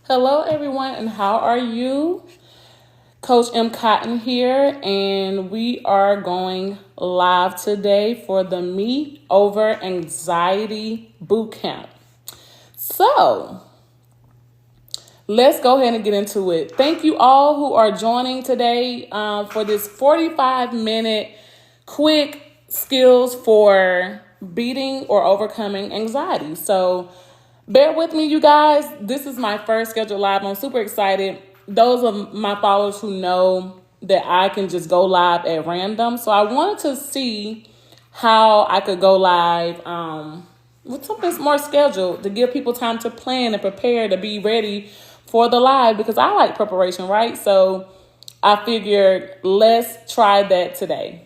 Hello, everyone, and how are you? Coach M. Cotton here, and we are going live today for the Me Over Anxiety Bootcamp. So, let's go ahead and get into it. Thank you all who are joining today for this 45-minute quick skills for beating or overcoming anxiety. So, bear with me, you guys. This is my first scheduled live. I'm super excited. Those of my followers who know that I can just go live at random. So I wanted to see how I could go live with something more scheduled to give people time to plan and prepare to be ready for the live, because I like preparation, right? So I figured let's try that today.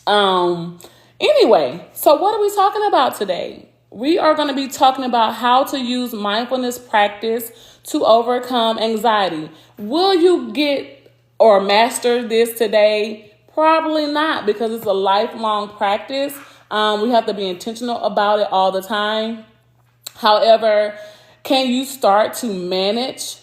Anyway, so what are we talking about today? We are going to be talking about how to use mindfulness practice to overcome anxiety. Will you get or master this today? Probably not, because it's a lifelong practice. We have to be intentional about it all the time. However, can you start to manage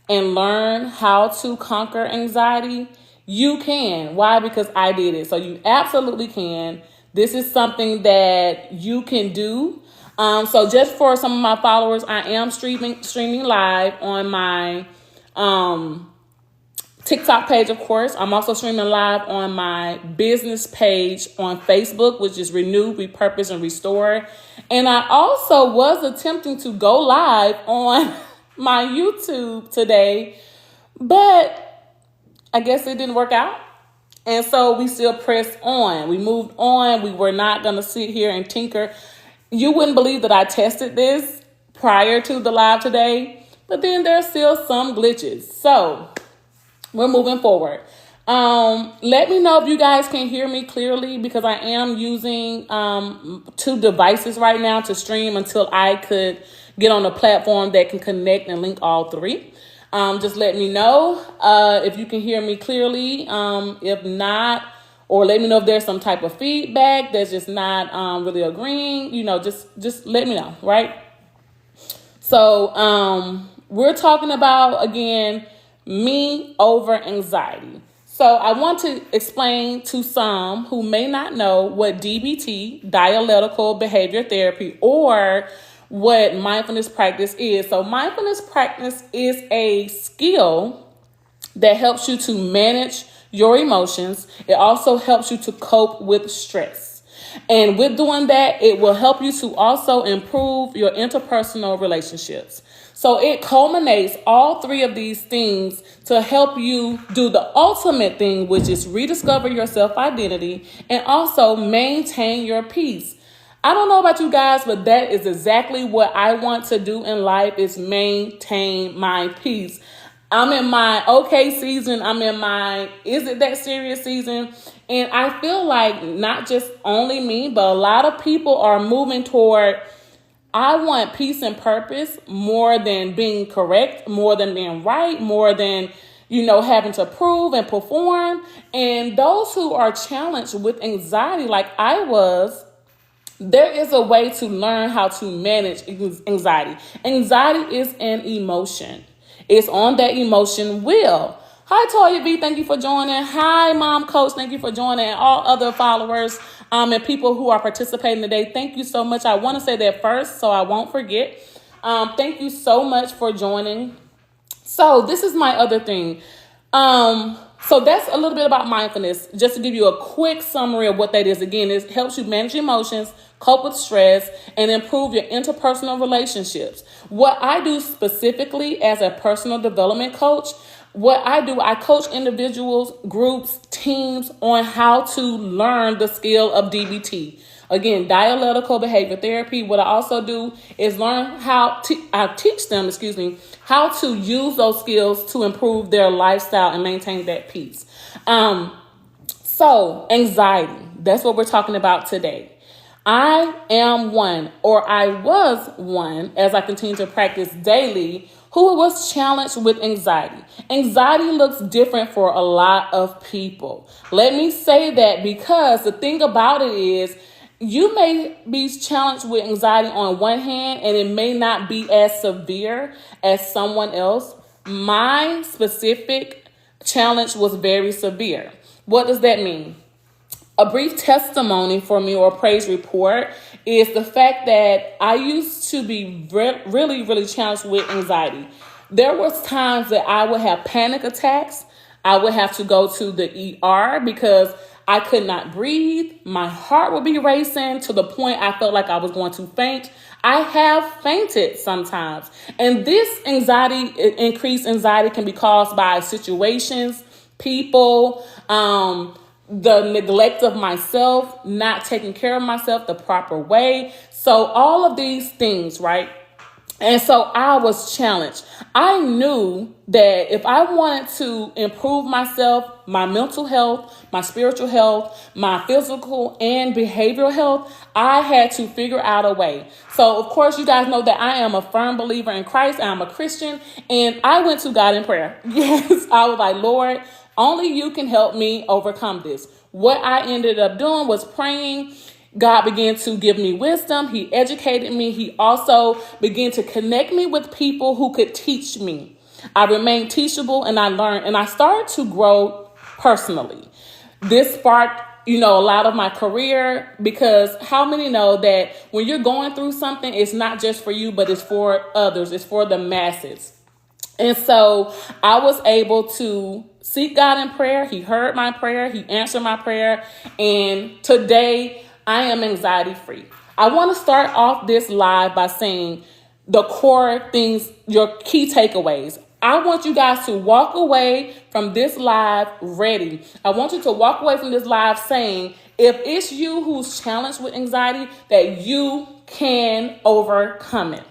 and learn how to conquer anxiety? You can. Why? Because I did it. So you absolutely can. This is something that you can do. So just for some of my followers, I am streaming live on my TikTok page, of course. I'm also streaming live on my business page on Facebook, which is Renew, Repurpose, and Restore. And I also was attempting to go live on my YouTube today, but I guess it didn't work out. And so we still pressed on. We moved on. We were not going to sit here and tinker. You wouldn't believe that I tested this prior to the live today, but then there's still some glitches. So we're moving forward. Let me know if you guys can hear me clearly, because I am using two devices right now to stream until I could get on a platform that can connect and link all three. Just let me know if you can hear me clearly. If not, or let me know if there's some type of feedback that's just not really agreeing. Just let me know, right? So we're talking about, again, me over anxiety. So I want to explain to some who may not know what DBT, dialectical behavior therapy, or what mindfulness practice is. So mindfulness practice is a skill that helps you to manage your emotions. It also helps you to cope with stress. And with doing that, it will help you to also improve your interpersonal relationships. So it culminates all three of these things to help you do the ultimate thing, which is rediscover your self-identity and also maintain your peace. I don't know about you guys, but that is exactly what I want to do in life, is maintain my peace. I'm in my okay season. I'm in my is it that serious season? And I feel like not just only me, but a lot of people are moving toward, I want peace and purpose more than being correct, more than being right, more than, having to prove and perform. And those who are challenged with anxiety, like I was, there is a way to learn how to manage anxiety. Anxiety is an emotion. It's on that emotion wheel. Hi, Toya B. Thank you for joining. Hi, Mom Coach. Thank you for joining. And all other followers and people who are participating today, thank you so much. I want to say that first so I won't forget. Thank you so much for joining. So this is my other thing. So that's a little bit about mindfulness. Just to give you a quick summary of what that is. Again, it helps you manage emotions, cope with stress, and improve your interpersonal relationships. What I do specifically as a personal development coach, I coach individuals, groups, teams on how to learn the skill of DBT. Again, dialectical behavior therapy. What I also do is learn I teach them, how to use those skills to improve their lifestyle and maintain that peace. So anxiety, that's what we're talking about today. I am one, or I was one, as I continue to practice daily, who was challenged with anxiety. Anxiety looks different for a lot of people. Let me say that, because the thing about it is, you may be challenged with anxiety on one hand, and it may not be as severe as someone else. My specific challenge was very severe. What does that mean? A brief testimony for me, or a praise report, is the fact that I used to be really, really challenged with anxiety. There was times that I would have panic attacks. I would have to go to the ER because I could not breathe. My heart would be racing to the point I felt like I was going to faint. I have fainted sometimes. And this anxiety, increased anxiety, can be caused by situations, people, the neglect of myself, not taking care of myself the proper way. So all of these things, right? And so I was challenged. I knew that if I wanted to improve myself, my mental health, my spiritual health, my physical and behavioral health, I had to figure out a way. So, of course, you guys know that I am a firm believer in Christ. I'm a Christian, and I went to God in prayer. Yes, I was like, Lord, only you can help me overcome this. What I ended up doing was praying. God began to give me wisdom. He educated me. He also began to connect me with people who could teach me. I remained teachable, and I learned, and I started to grow personally. This sparked, a lot of my career, because how many know that when you're going through something, it's not just for you, but it's for others. It's for the masses. And so I was able to seek God in prayer. He heard my prayer. He answered my prayer. And today I am anxiety free. I want to start off this live by saying the core things, your key takeaways. I want you guys to walk away from this live ready. I want you to walk away from this live saying, if it's you who's challenged with anxiety, that you can overcome it.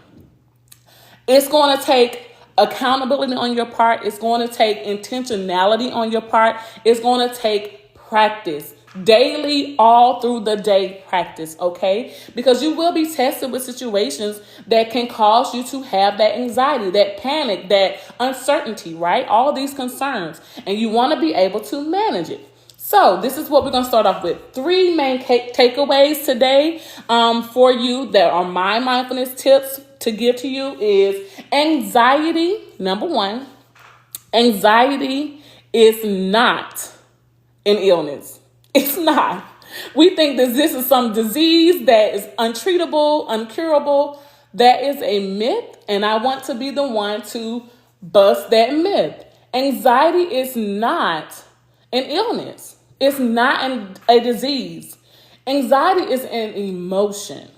It's going to take accountability on your part. It's going to take intentionality on your part. It's going to take practice. Daily, all through the day practice, okay? Because you will be tested with situations that can cause you to have that anxiety, that panic, that uncertainty, right? All these concerns. And you want to be able to manage it. So this is what we're going to start off with. 3 main takeaways today for you that are my mindfulness tips to give to you is anxiety. Number 1, anxiety is not an illness. It's not. We think that this is some disease that is untreatable, uncurable. That is a myth, and I want to be the one to bust that myth. Anxiety is not an illness. It's not a disease. Anxiety is an emotion,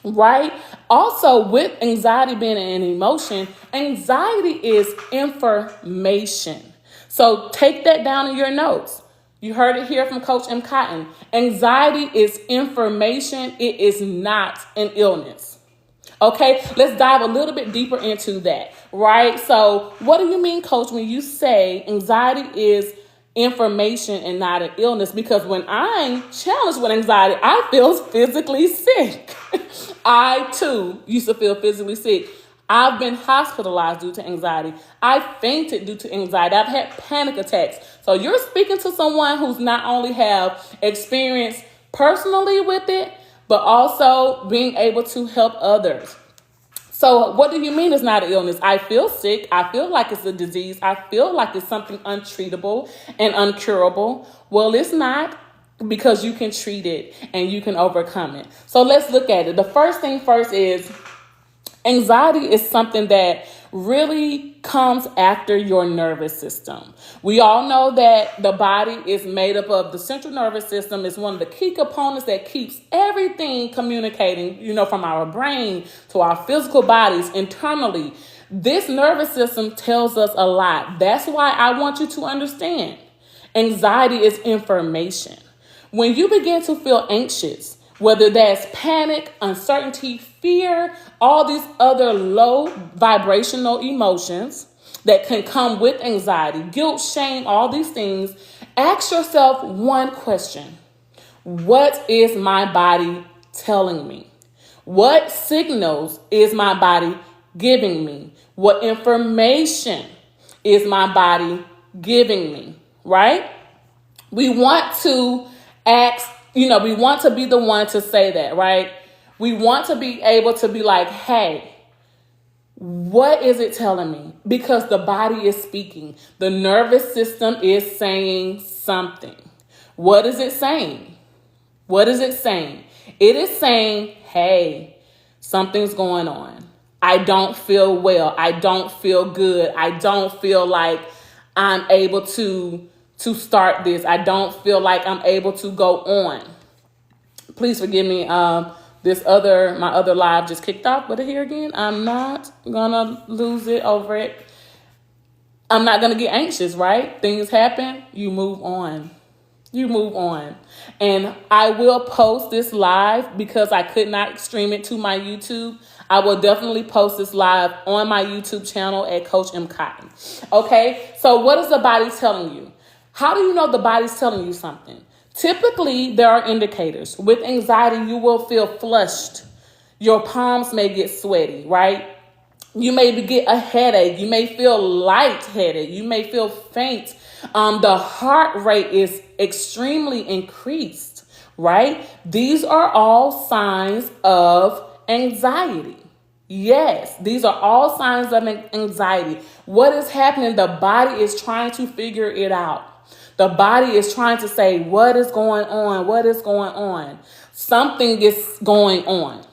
right? Also, with anxiety being an emotion, anxiety is information. So take that down in your notes. You heard it here from Coach M. Cotton. Anxiety is information. It is not an illness. Okay, let's dive a little bit deeper into that, right? So what do you mean, Coach, when you say anxiety is information and not an illness? Because when I'm challenged with anxiety, I feel physically sick. I, too, used to feel physically sick. I've been hospitalized due to anxiety. I fainted due to anxiety. I've had panic attacks. So you're speaking to someone who's not only have experience personally with it, but also being able to help others. So what do you mean it's not an illness? I feel sick. I feel like it's a disease. I feel like it's something untreatable and uncurable. Well, it's not, because you can treat it and you can overcome it. So let's look at it. The first thing first is anxiety is something that really comes after your nervous system. We all know that the body is made up of the central nervous system. Is one of the key components that keeps everything communicating, from our brain to our physical bodies internally. This nervous system tells us a lot. That's why I want you to understand anxiety is information. When you begin to feel anxious, whether that's panic, uncertainty, fear, all these other low vibrational emotions that can come with anxiety, guilt, shame, all these things, ask yourself one question. What is my body telling me? What signals is my body giving me? What information is my body giving me, right? We want to ask we want to be the one to say that, right? We want to be able to be like, hey, what is it telling me? Because the body is speaking. The nervous system is saying something. What is it saying? What is it saying? It is saying, hey, something's going on. I don't feel well. I don't feel good. I don't feel like I'm able to start this. I don't feel like I'm able to go on. Please forgive me. My other live just kicked off. But here again, I'm not gonna lose it over it. I'm not gonna get anxious, right? Things happen. You move on. You move on. And I will post this live because I could not stream it to my YouTube. I will definitely post this live on my YouTube channel at Coach M. Cotton. Okay, so what is the body telling you? How do you know the body's telling you something? Typically, there are indicators. With anxiety, you will feel flushed. Your palms may get sweaty, right? You may get a headache. You may feel lightheaded. You may feel faint. The heart rate is extremely increased, right? These are all signs of anxiety. Yes, these are all signs of anxiety. What is happening? The body is trying to figure it out. The body is trying to say, what is going on? What is going on? Something is going on.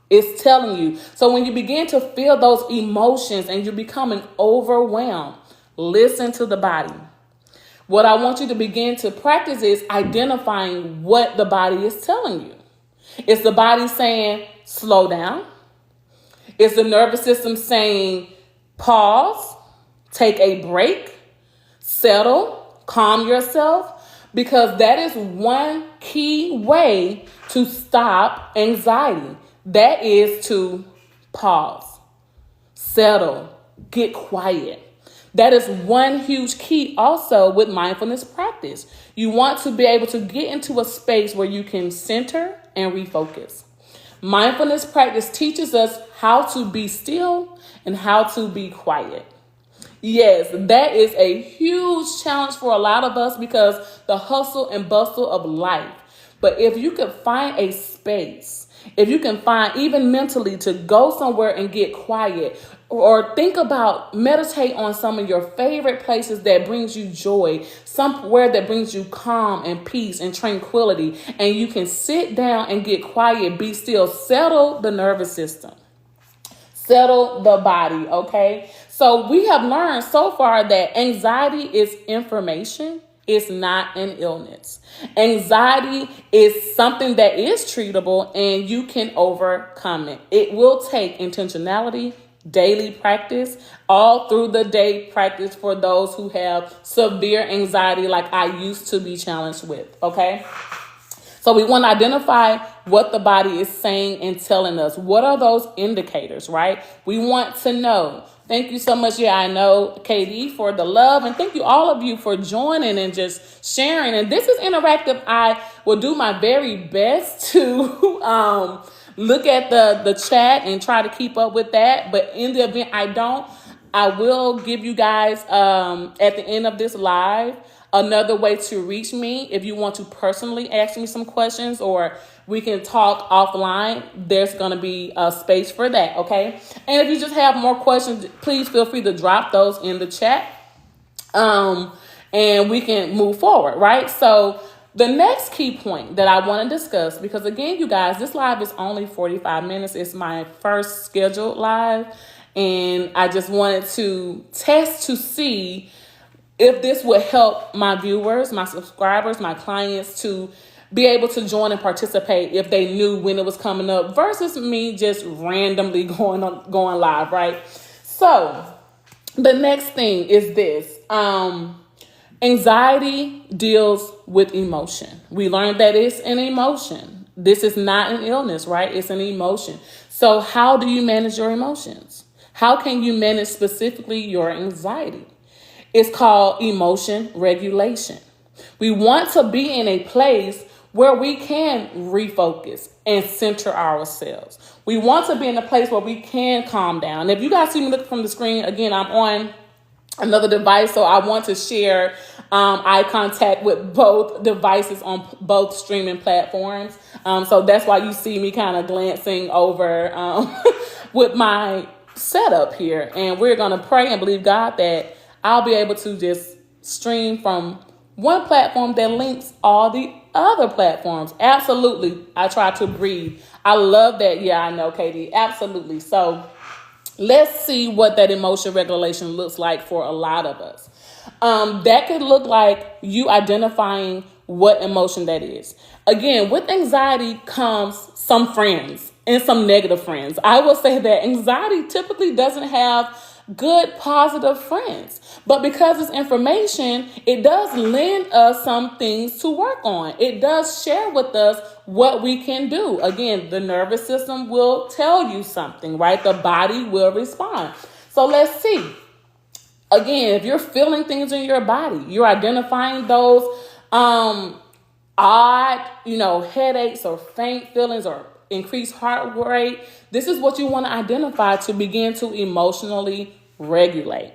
It's telling you. So when you begin to feel those emotions and you're becoming overwhelmed, listen to the body. What I want you to begin to practice is identifying what the body is telling you. Is the body saying, slow down? Is the nervous system saying, pause, take a break, settle, calm yourself? Because that is one key way to stop anxiety. That is to pause, settle, get quiet. That is one huge key also with mindfulness practice. You want to be able to get into a space where you can center and refocus. Mindfulness practice teaches us how to be still and how to be quiet. Yes, that is a huge challenge for a lot of us because the hustle and bustle of life. But if you could find a space, if you can find even mentally to go somewhere and get quiet, or think about, meditate on some of your favorite places that brings you joy, somewhere that brings you calm and peace and tranquility, and you can sit down and get quiet, be still, settle the nervous system, settle the body, okay? So we have learned so far that anxiety is information. It's not an illness. Anxiety is something that is treatable and you can overcome it. It will take intentionality, daily practice, all through the day practice for those who have severe anxiety like I used to be challenged with, okay? So we want to identify what the body is saying and telling us. What are those indicators, right? We want to know. Thank you so much. Yeah, I know, KD, for the love. And thank you, all of you, for joining and just sharing. And this is interactive. I will do my very best to look at the chat and try to keep up with that. But in the event I will give you guys at the end of this live another way to reach me. If you want to personally ask me some questions or we can talk offline, there's going to be a space for that, okay? And if you just have more questions, please feel free to drop those in the chat and we can move forward, right? So the next key point that I want to discuss, because again, you guys, this live is only 45 minutes. It's my first scheduled live, and I just wanted to test to see if this would help my viewers, my subscribers, my clients to be able to join and participate if they knew when it was coming up versus me just randomly going live, right? So the next thing is this. Anxiety deals with emotion. We learned that it's an emotion. This is not an illness, right? It's an emotion. So how do you manage your emotions? How can you manage specifically your anxiety? It's called emotion regulation. We want to be in a place where we can refocus and center ourselves. We want to be in a place where we can calm down. If you guys see me look from the screen, again, I'm on another device. So I want to share eye contact with both devices on both streaming platforms. So that's why you see me kind of glancing over with my setup here. And we're going to pray and believe God that I'll be able to just stream from one platform that links all the other platforms. Absolutely. I try to breathe. I love that. Yeah, I know, Katie. Absolutely. So let's see what that emotion regulation looks like for a lot of us. That could look like you identifying what emotion that is. Again, with anxiety comes some friends and some negative friends. I will say that anxiety typically doesn't have good, positive friends. But because it's information, it does lend us some things to work on. It does share with us what we can do. Again, the nervous system will tell you something, right? The body will respond. So let's see. Again, if you're feeling things in your body, you're identifying those odd, headaches or faint feelings or increased heart rate. This is what you want to identify to begin to emotionally regulate.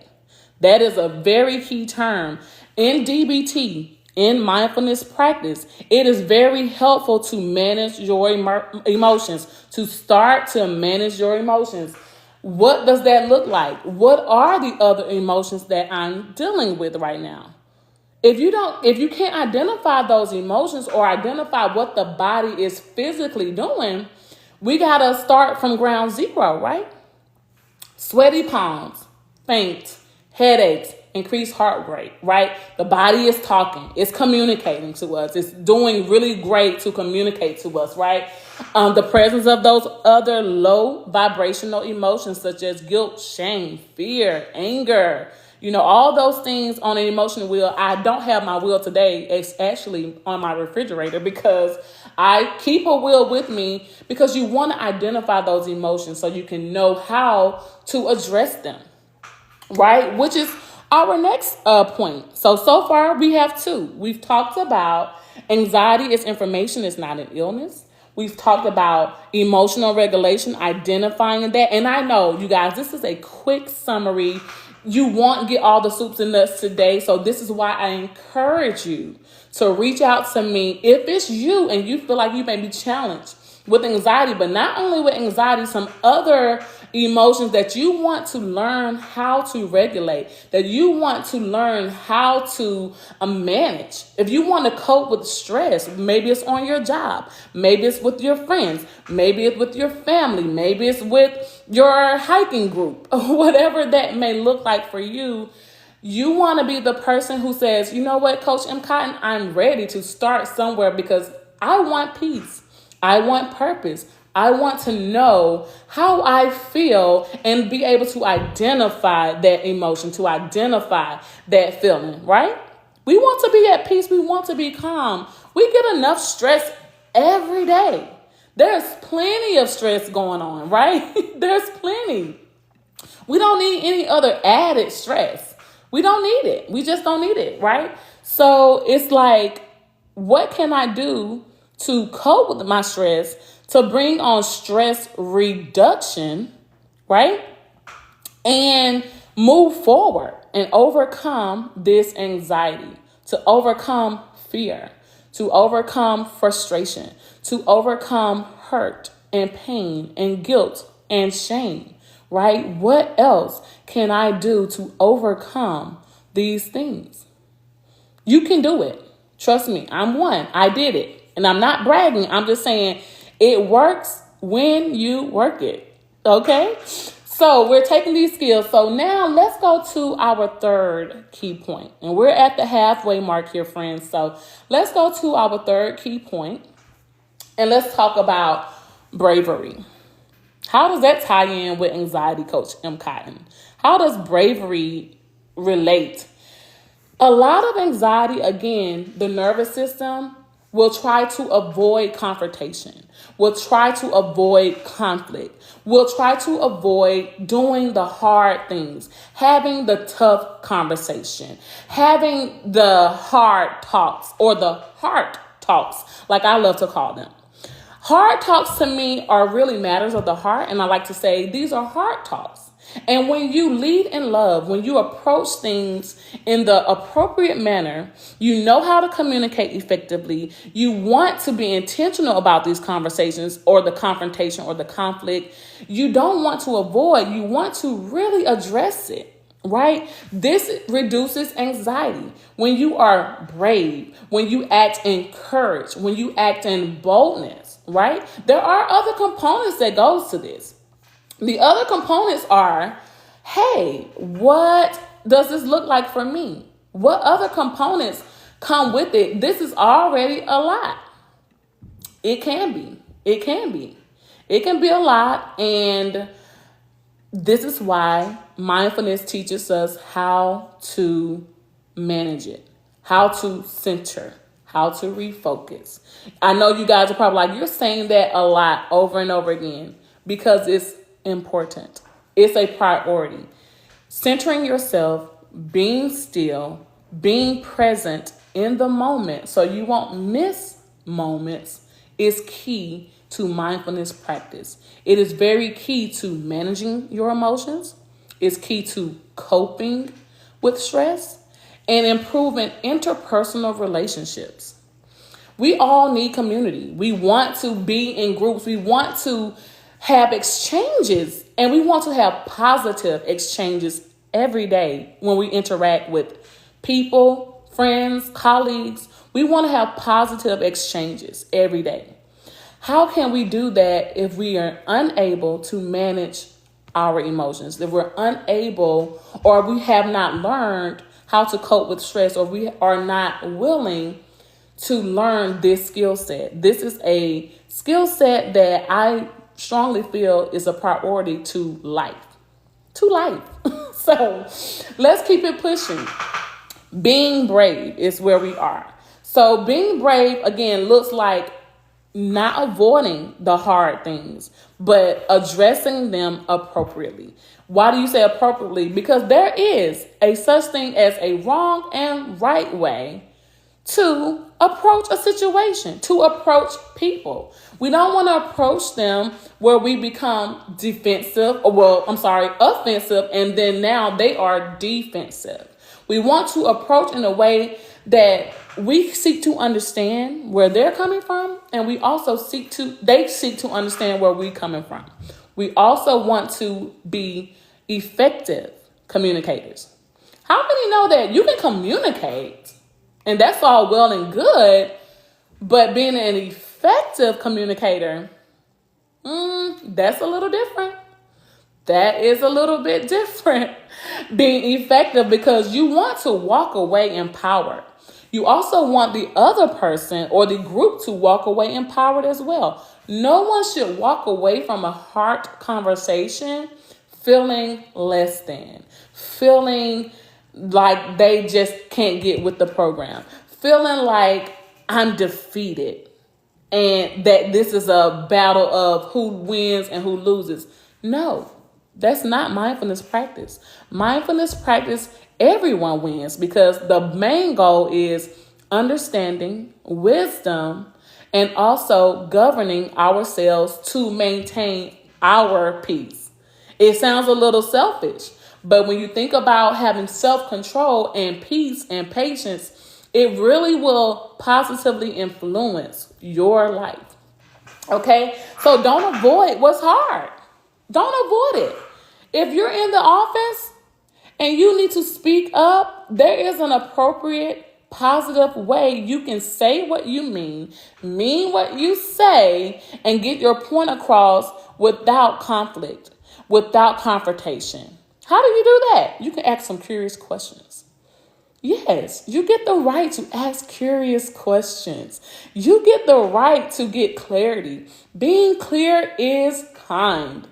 That is a very key term in DBT, in mindfulness practice. It is very helpful to manage your emotions, to start to manage your emotions. What does that look like? What are the other emotions that I'm dealing with right now? If you can't identify those emotions or identify what the body is physically doing, we got to start from ground zero, right? Sweaty palms, faint, headaches, increased heart rate, right? The body is talking. It's communicating to us. It's doing really great to communicate to us, right? The presence of those other low vibrational emotions such as guilt, shame, fear, anger, all those things on an emotional wheel. I don't have my wheel today. It's actually on my refrigerator because I keep a wheel with me because you want to identify those emotions so you can know how to address them, right? Which is our next point. So far we have two. We've talked about anxiety is information. It's not an illness. We've talked about emotional regulation, identifying that. And I know, you guys, this is a quick summary. You won't get all the soups and nuts today. So this is why I encourage you to reach out to me if it's you and you feel like you may be challenged with anxiety, but not only with anxiety, some other emotions that you want to learn how to regulate, that you want to learn how to manage. If you want to cope with stress, maybe it's on your job, maybe it's with your friends, maybe it's with your family, maybe it's with your hiking group, whatever that may look like for you. You want to be the person who says, you know what, Coach M. Cotton, I'm ready to start somewhere because I want peace. I want purpose. I want to know how I feel and be able to identify that emotion, to identify that feeling, right? We want to be at peace. We want to be calm. We get enough stress every day. There's plenty of stress going on, right? There's plenty. We don't need any other added stress. We don't need it. We just don't need it, right? So it's like, what can I do to cope with my stress, to bring on stress reduction, right? And move forward and overcome this anxiety, to overcome fear, to overcome frustration, to overcome hurt and pain and guilt and shame, right? What else can I do to overcome these things? You can do it. Trust me, I'm one. I did it. And I'm not bragging. I'm just saying it works when you work it. Okay? So we're taking these skills. So now let's go to our third key point. And we're at the halfway mark here, friends. So let's go to our third key point. And let's talk about bravery. How does that tie in with anxiety, Coach M. Cotton? How does bravery relate? A lot of anxiety, again, the nervous system will try to avoid confrontation, will try to avoid conflict, will try to avoid doing the hard things, having the tough conversation, having the hard talks or the heart talks, like I love to call them. Hard talks to me are really matters of the heart. And I like to say these are hard talks. And when you lead in love, when you approach things in the appropriate manner, you know how to communicate effectively. You want to be intentional about these conversations or the confrontation or the conflict. You don't want to avoid, you want to really address it. Right? This reduces anxiety. When you are brave, when you act in courage, when you act in boldness, right? There are other components that goes to this. The other components are, hey, what does this look like for me? What other components come with it? This is already a lot. It can be. It can be. It can be a lot, and this is why mindfulness teaches us how to manage it, how to center, how to refocus. I know you guys are probably like, you're saying that a lot over and over again because it's important. It's a priority. Centering yourself, being still, being present in the moment so you won't miss moments is key to mindfulness practice. It is very key to managing your emotions. It's key to coping with stress and improving interpersonal relationships. We all need community. We want to be in groups. We want to have exchanges, and we want to have positive exchanges every day when we interact with people, friends, colleagues. We want to have positive exchanges every day. How can we do that if we are unable to manage our emotions, if we're unable or we have not learned how to cope with stress, or we are not willing to learn this skill set? This is a skill set that I strongly feel is a priority to life. So let's keep it pushing. Being brave is where we are. So being brave, again, looks like not avoiding the hard things, but addressing them appropriately. Why do you say appropriately? Because there is a such thing as a wrong and right way to approach a situation, to approach people. We don't want to approach them where we become offensive, and then now they are defensive. We want to approach in a way that we seek to understand where they're coming from, and we also seek to understand where we're coming from. We also want to be effective communicators. How many know that you can communicate, and that's all well and good, but being an effective communicator, that's a little different. That is a little bit different. Being effective, because you want to walk away empowered. You also want the other person or the group to walk away empowered as well. No one should walk away from a heart conversation feeling less than, feeling like they just can't get with the program, feeling like I'm defeated and that this is a battle of who wins and who loses. No, that's not mindfulness practice. Mindfulness practice, everyone wins, because the main goal is understanding, wisdom, and also governing ourselves to maintain our peace. It sounds a little selfish, but when you think about having self-control and peace and patience, it really will positively influence your life. Okay? So don't avoid what's hard. Don't avoid it. If you're in the office and you need to speak up, there is an appropriate, positive way you can say what you mean what you say, and get your point across without conflict, without confrontation. How do you do that? You can ask some curious questions. Yes, you get the right to ask curious questions. You get the right to get clarity. Being clear is kind.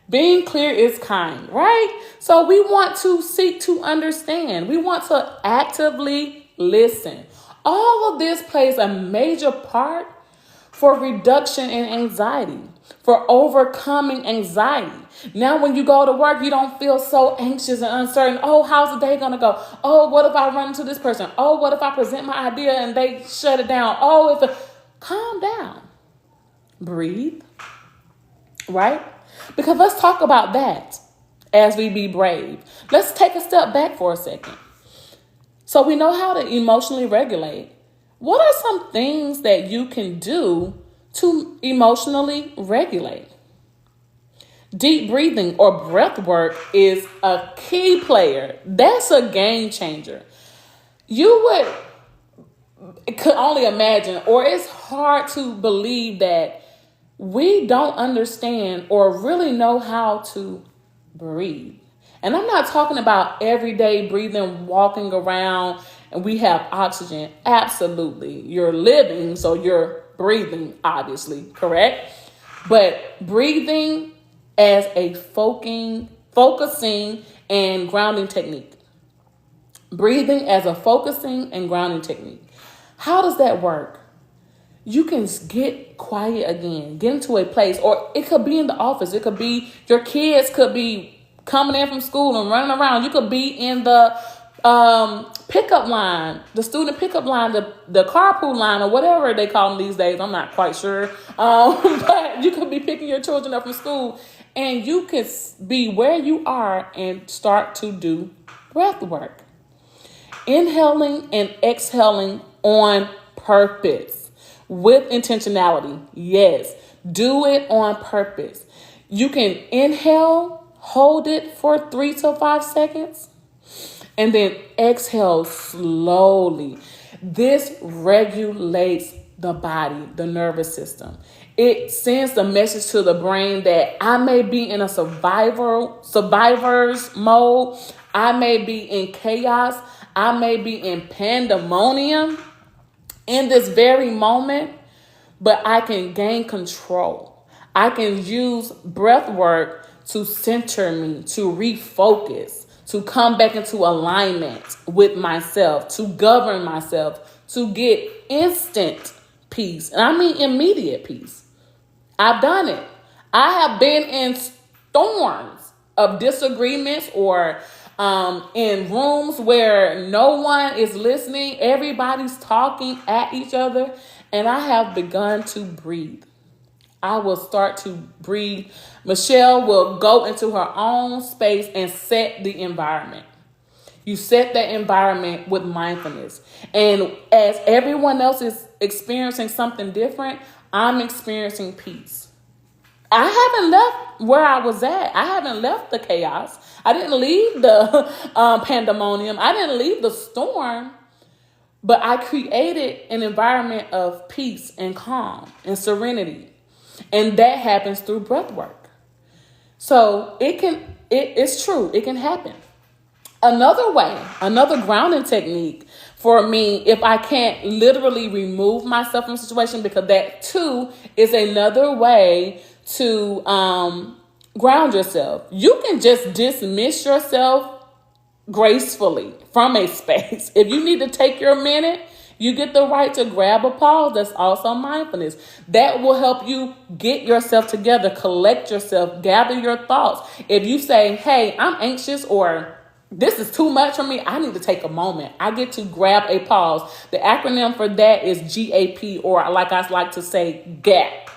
Being clear is kind, right? So we want to seek to understand. We want to actively listen. All of this plays a major part for reduction in anxiety, for overcoming anxiety. Now, when you go to work, you don't feel so anxious and uncertain. Oh, how's the day going to go? Oh, what if I run into this person? Oh, what if I present my idea and they shut it down? Calm down. Breathe, right? Because let's talk about that as we be brave. Let's take a step back for a second. So we know how to emotionally regulate. What are some things that you can do to emotionally regulate? Deep breathing or breath work is a key player. That's a game changer. You could only imagine, or it's hard to believe that we don't understand or really know how to breathe. And I'm not talking about everyday breathing, walking around and we have oxygen. Absolutely. You're living, so you're breathing, obviously, correct? But breathing as a focusing and grounding technique. Breathing as a focusing and grounding technique. How does that work? You can get quiet again, get into a place, or it could be in the office. It could be your kids could be coming in from school and running around. You could be in the pickup line, the student pickup line, the carpool line, or whatever they call them these days. I'm not quite sure. But you could be picking your children up from school, and you could be where you are and start to do breath work. Inhaling and exhaling on purpose with intentionality. Yes, do it on purpose. You can inhale, hold it for 3 to 5 seconds, and then exhale slowly. This regulates the body, the nervous system. It sends the message to the brain that I may be in a survivor's mode. I may be in chaos. I may be in pandemonium in this very moment, but I can gain control. I can use breath work to center me, to refocus, to come back into alignment with myself, to govern myself, to get instant peace. And I mean immediate peace. I've done it. I have been in storms of disagreements or in rooms where no one is listening. Everybody's talking at each other. And I have begun to breathe. I will start to breathe. Michelle will go into her own space and set the environment. You set that environment with mindfulness. And as everyone else is experiencing something different, I'm experiencing peace. I haven't left where I was at. I haven't left the chaos. I didn't leave the pandemonium. I didn't leave the storm. But I created an environment of peace and calm and serenity. And that happens through breath work. So it's true. It can happen. Another way, another grounding technique for me, if I can't literally remove myself from a situation, because that too is another way to ground yourself. You can just dismiss yourself gracefully from a space. If you need to take your minute, you get the right to grab a pause. That's also mindfulness. That will help you get yourself together, collect yourself, gather your thoughts. If you say, hey, I'm anxious, or this is too much for me, I need to take a moment, I get to grab a pause. The acronym for that is GAP, or like I like to say, GAP.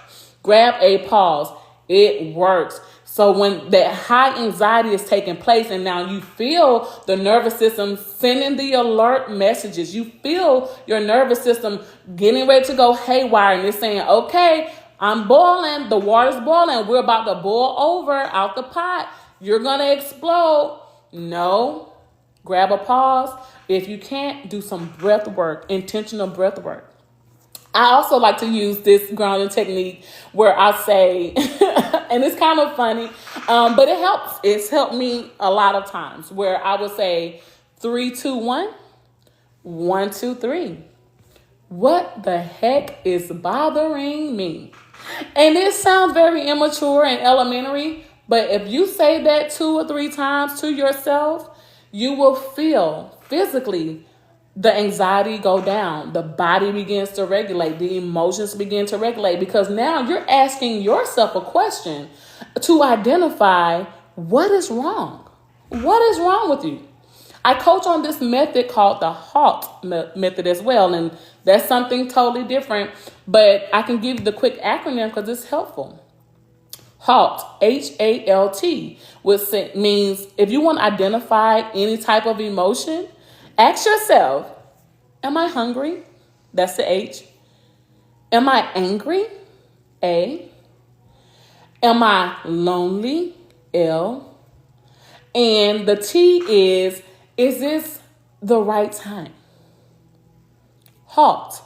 Grab a pause. It works. So when that high anxiety is taking place and now you feel the nervous system sending the alert messages, you feel your nervous system getting ready to go haywire, and it's saying, okay, I'm boiling, the water's boiling, we're about to boil over out the pot, you're going to explode. No, grab a pause. If you can't, do some breath work, intentional breath work. I also like to use this grounding technique where I say, and it's kind of funny, but it helps. It's helped me a lot of times, where I would say 3, 2, 1, 1, 2, 3. What the heck is bothering me? And it sounds very immature and elementary, but if you say that 2 or 3 times to yourself, you will feel physically the anxiety go down, the body begins to regulate, the emotions begin to regulate, because now you're asking yourself a question to identify what is wrong. What is wrong with you? I coach on this method called the HALT method as well. And that's something totally different. But I can give you the quick acronym because it's helpful. HALT, HALT, which means if you want to identify any type of emotion, ask yourself, am I hungry? That's the H. Am I angry? A. Am I lonely? L. And the T is this the right time? HALT.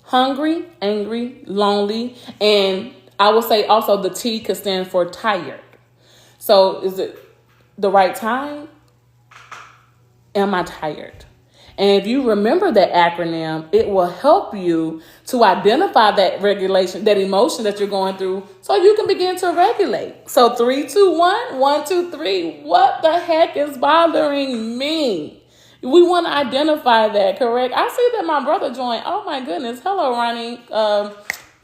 Hungry, angry, lonely, and I will say also the T could stand for tired. So is it the right time? Am I tired? And if you remember that acronym, it will help you to identify that regulation, that emotion that you're going through, so you can begin to regulate. So 3, 2, 1, 1, 2, 3. What the heck is bothering me? We want to identify that, correct? I see that my brother joined. Oh my goodness. Hello, Ronnie.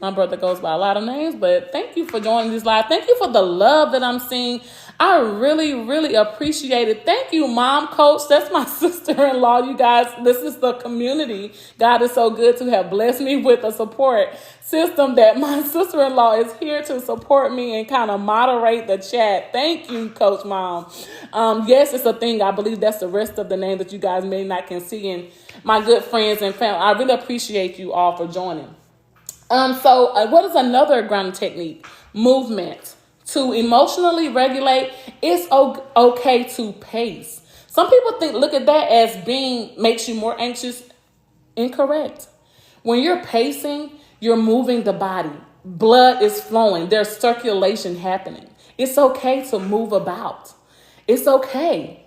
My brother goes by a lot of names, but thank you for joining this live. Thank you for the love that I'm seeing. I really, really appreciate it. Thank you, Mom Coach. That's my sister-in-law, you guys. This is the community. God is so good to have blessed me with a support system that my sister-in-law is here to support me and kind of moderate the chat. Thank you, Coach Mom. Yes, it's a thing. I believe that's the rest of the name that you guys may not can see. And my good friends and family, I really appreciate you all for joining. So what is another grounding technique? Movement. To emotionally regulate, it's okay to pace. Some people look at that as makes you more anxious. Incorrect. When you're pacing, you're moving the body. Blood is flowing. There's circulation happening. It's okay to move about. It's okay.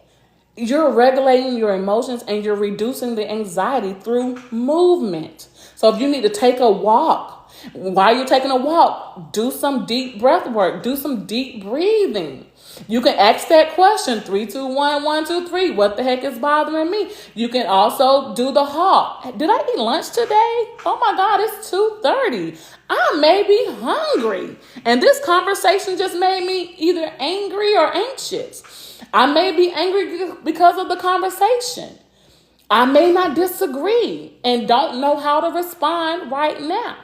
You're regulating your emotions and you're reducing the anxiety through movement. So if you need to take a walk, while you're taking a walk, do some deep breath work. Do some deep breathing. You can ask that question, 3, 2, 1, 1, 2, 3. What the heck is bothering me? You can also do the HALT. Did I eat lunch today? Oh my God, it's 2:30. I may be hungry. And this conversation just made me either angry or anxious. I may be angry because of the conversation. I may not disagree and don't know how to respond right now.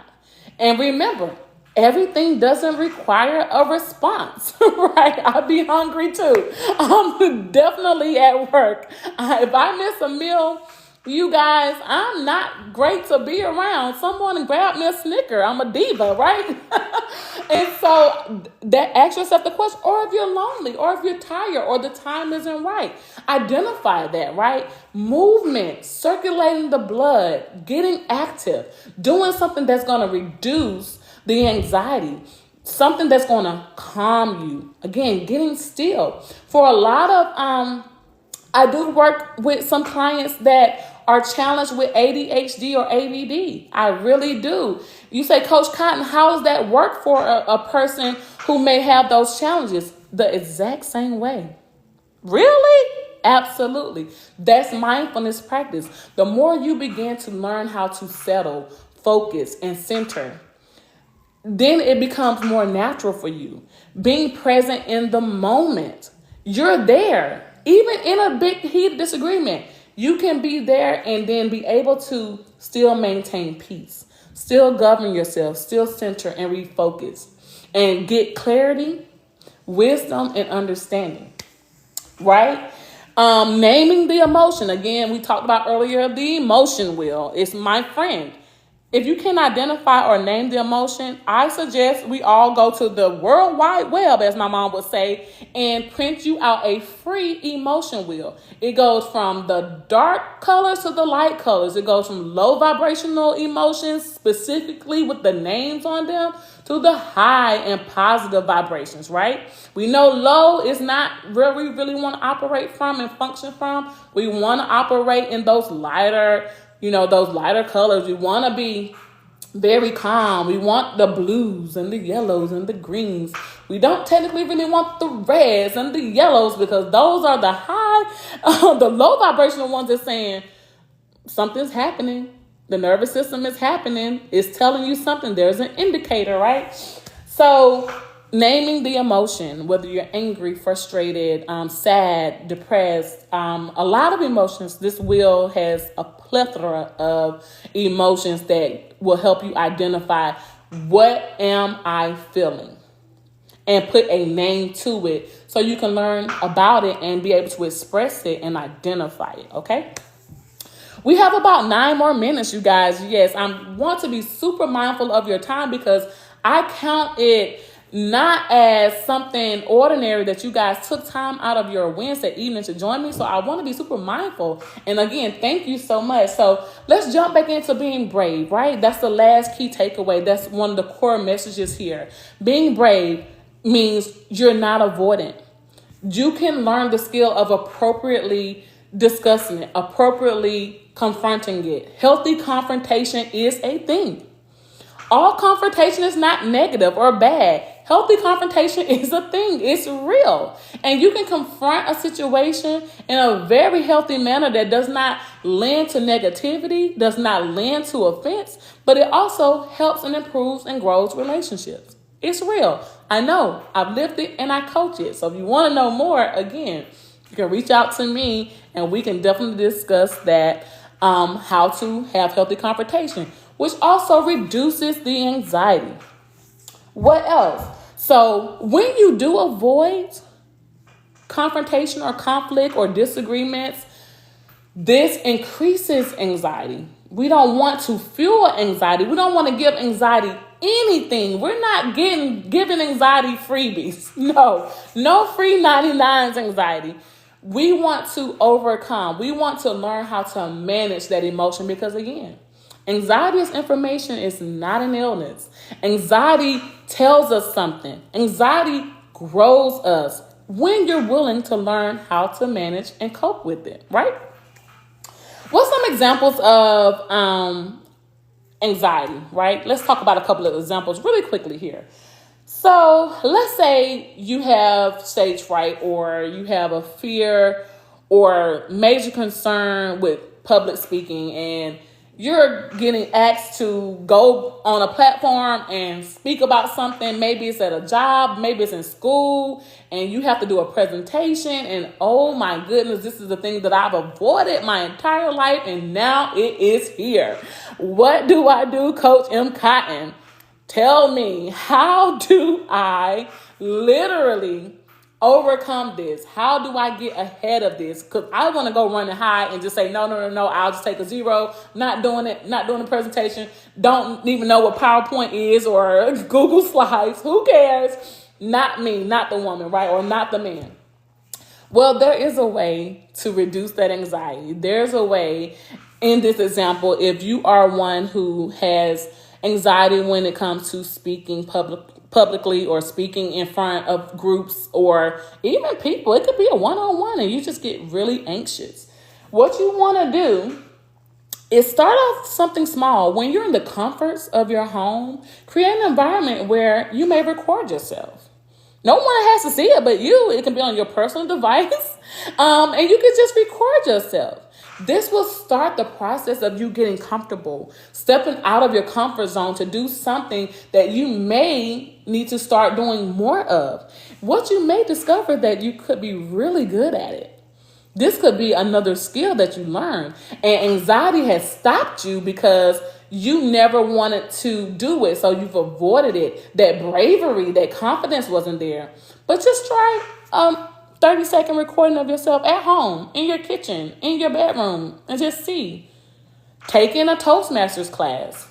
And remember, everything doesn't require a response, right? I'll be hungry too. I'm definitely at work. If I miss a meal, you guys, I'm not great to be around. Someone grab me a Snicker. I'm a diva, right? And so that ask yourself the question, or if you're lonely, or if you're tired, or the time isn't right. Identify that, right? Movement, circulating the blood, getting active, doing something that's going to reduce the anxiety, something that's going to calm you. Again, getting still. For a lot of, I do work with some clients that are challenged with ADHD or ADD. I really do. You say, Coach Cotton, how does that work for a person who may have those challenges? The exact same way. Really? Absolutely. That's mindfulness practice. The more you begin to learn how to settle, focus, and center, then it becomes more natural for you. Being present in the moment. You're there. Even in a big heated disagreement, you can be there and then be able to still maintain peace, still govern yourself, still center and refocus, and get clarity, wisdom, and understanding, right? Naming the emotion. Again, we talked about earlier, the emotion wheel. It's my friend. If you can identify or name the emotion, I suggest we all go to the World Wide Web, as my mom would say, and print you out a free emotion wheel. It goes from the dark colors to the light colors. It goes from low vibrational emotions, specifically with the names on them, to the high and positive vibrations, right? We know low is not where we really want to operate from and function from. We want to operate in those lighter colors. We want to be very calm. We want the blues and the yellows and the greens. We don't technically really want the reds and the yellows because those are the high, the low vibrational ones that's saying something's happening. The nervous system is happening. It's telling you something. There's an indicator, right? So naming the emotion, whether you're angry, frustrated, sad, depressed, a lot of emotions. This wheel has a plethora of emotions that will help you identify what am I feeling and put a name to it so you can learn about it and be able to express it and identify it, okay? We have about 9 more minutes, you guys. Yes, I want to be super mindful of your time because I count it not as something ordinary that you guys took time out of your Wednesday evening to join me. So I want to be super mindful. And again, thank you so much. So let's jump back into being brave, right? That's the last key takeaway. That's one of the core messages here. Being brave means you're not avoidant. You can learn the skill of appropriately discussing it, appropriately confronting it. Healthy confrontation is a thing. All confrontation is not negative or bad. Healthy confrontation is a thing. It's real. And you can confront a situation in a very healthy manner that does not lend to negativity, does not lend to offense, but it also helps and improves and grows relationships. It's real. I know. I've lived it and I coach it. So if you want to know more, again, you can reach out to me and we can definitely discuss that, how to have healthy confrontation, which also reduces the anxiety. What else? So when you do avoid confrontation or conflict or disagreements, this increases anxiety. We don't want to fuel anxiety. We don't want to give anxiety anything. We're not giving anxiety freebies. No free 99s anxiety. We want to overcome. We want to learn how to manage that emotion because, again, anxiety is information. It's not an illness. Anxiety tells us something. Anxiety grows us when you're willing to learn how to manage and cope with it, right? What's some examples of anxiety, right? Let's talk about a couple of examples really quickly here. So let's say you have stage fright or you have a fear or major concern with public speaking and you're getting asked to go on a platform and speak about something. Maybe it's at a job, maybe it's in school, and you have to do a presentation. And oh my goodness, this is the thing that I've avoided my entire life, and now it is here. What do I do, Coach M. Cotton? Tell me, how do I literally overcome this? How do I get ahead of this? Because I want to go running high and just say, no, I'll just take a 0. Not doing it, not doing the presentation. Don't even know what PowerPoint is or Google Slides. Who cares? Not me, not the woman, right? Or not the man. Well, there is a way to reduce that anxiety. There's a way in this example, if you are one who has anxiety when it comes to speaking publicly or speaking in front of groups or even people. It could be a one-on-one and you just get really anxious. What you want to do is start off something small. When you're in the comforts of your home, create an environment where you may record yourself. No one has to see it but you. It can be on your personal device, and you can just record yourself. This will start the process of you getting comfortable, stepping out of your comfort zone to do something that you may need to start doing more of. What you may discover that you could be really good at it. This could be another skill that you learn. And anxiety has stopped you because you never wanted to do it. So you've avoided it. That bravery, that confidence wasn't there. But just try 30-second recording of yourself at home, in your kitchen, in your bedroom, and just see. Taking a Toastmasters class.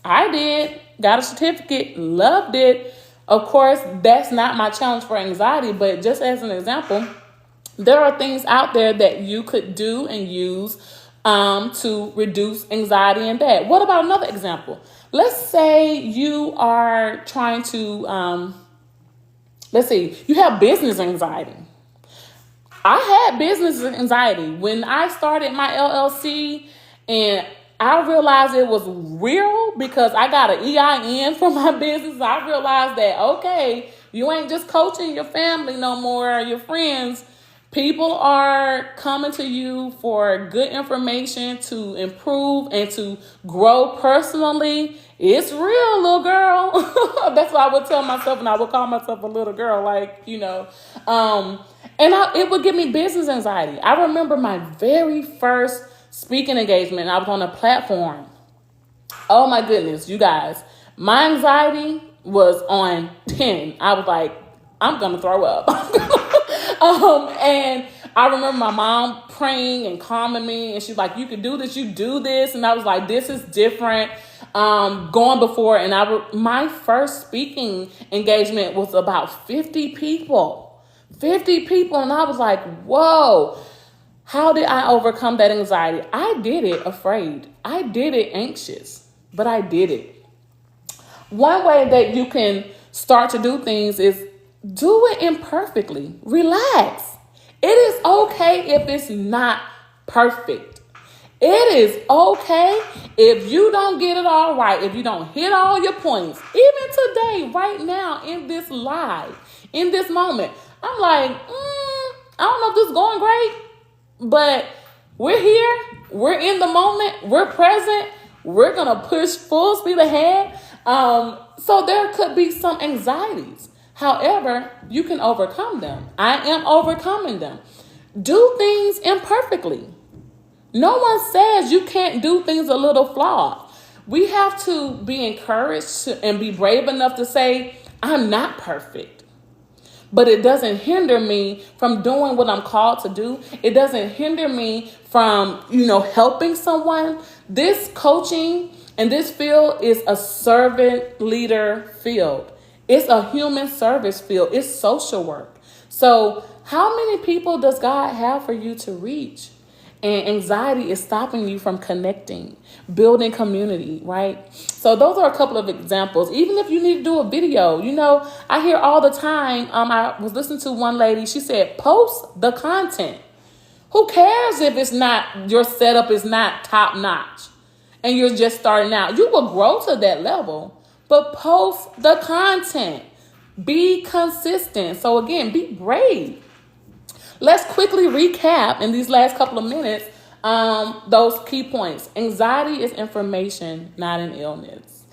I did, got a certificate, loved it. Of course, that's not my challenge for anxiety, but just as an example, there are things out there that you could do and use to reduce anxiety and that. What about another example? Let's say you are trying to, you have business anxiety. I had business anxiety when I started my LLC, and I realized it was real because I got an EIN for my business. I realized that, okay, you ain't just coaching your family no more, or your friends. People are coming to you for good information to improve and to grow personally. It's real, little girl. That's what I would tell myself, and I would call myself a little girl, it would give me business anxiety. I remember my very first speaking engagement. I was on a platform. Oh my goodness, you guys. My anxiety was on 10. I was like, I'm going to throw up. And I remember my mom praying and calming me. And she's like, you can do this, you do this. And I was like, this is different. Going before. And my first speaking engagement was about 50 people. 50 people. And I was like, whoa. How did I overcome that anxiety? I did it afraid. I did it anxious. But I did it. One way that you can start to do things is do it imperfectly. Relax. It is okay if it's not perfect. It is okay if you don't get it all right, if you don't hit all your points. Even today, right now, in this live, in this moment, I'm like, I don't know if this is going great, but we're here. We're in the moment. We're present. We're going to push full speed ahead. So there could be some anxieties. However, you can overcome them. I am overcoming them. Do things imperfectly. No one says you can't do things a little flawed. We have to be encouraged and be brave enough to say, I'm not perfect. But it doesn't hinder me from doing what I'm called to do. It doesn't hinder me from, helping someone. This coaching and this field is a servant leader field. It's a human service field. It's social work. So how many people does God have for you to reach? And anxiety is stopping you from connecting, building community, right? So those are a couple of examples. Even if you need to do a video, I hear all the time, I was listening to one lady, she said, post the content. Who cares if your setup is not top notch and you're just starting out? You will grow to that level, but post the content. Be consistent. So again, be brave. Let's quickly recap in these last couple of minutes those key points. Anxiety is information, not an illness.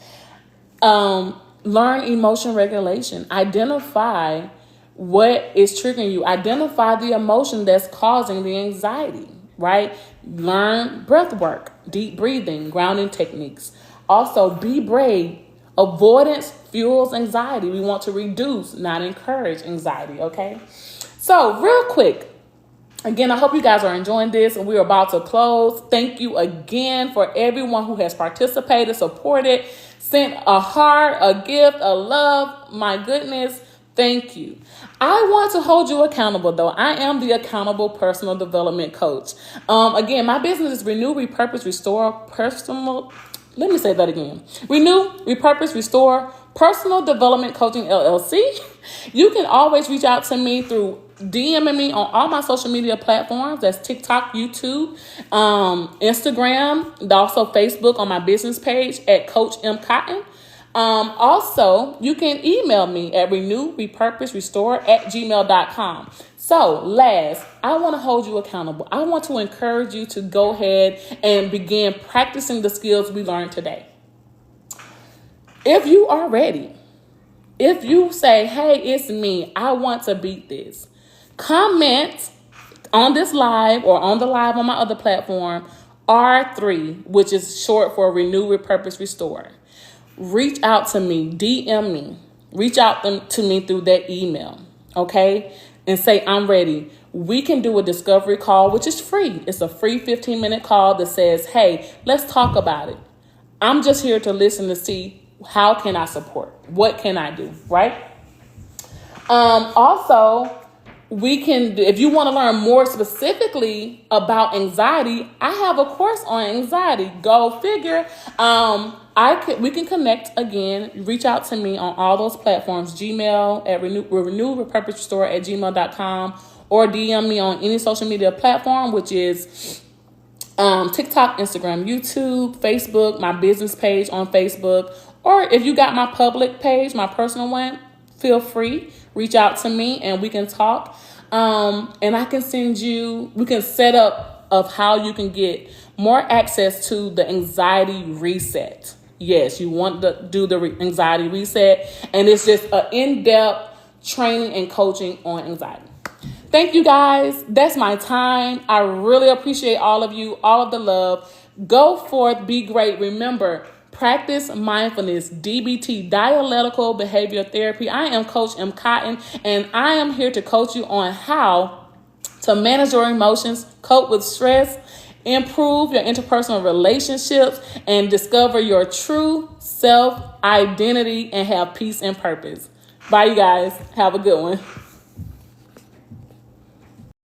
Learn emotion regulation. Identify what is triggering you. Identify the emotion that's causing the anxiety, right? Learn breath work, deep breathing, grounding techniques. Also, be brave. Avoidance fuels anxiety. We want to reduce, not encourage anxiety, okay? So real quick, again, I hope you guys are enjoying this and we're about to close. Thank you again for everyone who has participated, supported, sent a heart, a gift, a love. My goodness, thank you. I want to hold you accountable, though. I am the accountable personal development coach. Again, my business is Renew, Repurpose, Restore Personal. Let me say that again. Renew, Repurpose, Restore Personal Development Coaching LLC. You can always reach out to me through DMing me on all my social media platforms. That's TikTok, YouTube, Instagram, and also Facebook on my business page at Coach M. Cotton. Also, you can email me at renewrepurposerestore@gmail.com. So last, I want to hold you accountable. I want to encourage you to go ahead and begin practicing the skills we learned today. If you are ready, if you say, hey, it's me, I want to beat this, comment on this live or on the live on my other platform, R3, which is short for Renew, Repurpose, Restore. Reach out to me, DM me, reach out to me through that email, okay? And say, I'm ready. We can do a discovery call, which is free. It's a free 15-minute call that says, hey, let's talk about it. I'm just here to listen to see how can I support? What can I do, right? Also, we can, if you want to learn more specifically about anxiety, I have a course on anxiety. Go figure. We can connect again. Reach out to me on all those platforms. Gmail at renewrepurposerestore@gmail.com or DM me on any social media platform, which is TikTok, Instagram, YouTube, Facebook, my business page on Facebook, or if you got my public page, my personal one, feel free. Reach out to me and we can talk. And I can send you, we can set up of how you can get more access to the anxiety reset. Yes, you want to do the anxiety reset, and it's just an in-depth training and coaching on anxiety. Thank you guys. That's my time. I really appreciate all of you, all of the love. Go forth, be great. Remember, practice mindfulness, DBT, dialectical behavioral therapy. I am Coach M. Cotton, and I am here to coach you on how to manage your emotions, cope with stress, improve your interpersonal relationships, and discover your true self identity and have peace and purpose. Bye, you guys. Have a good one.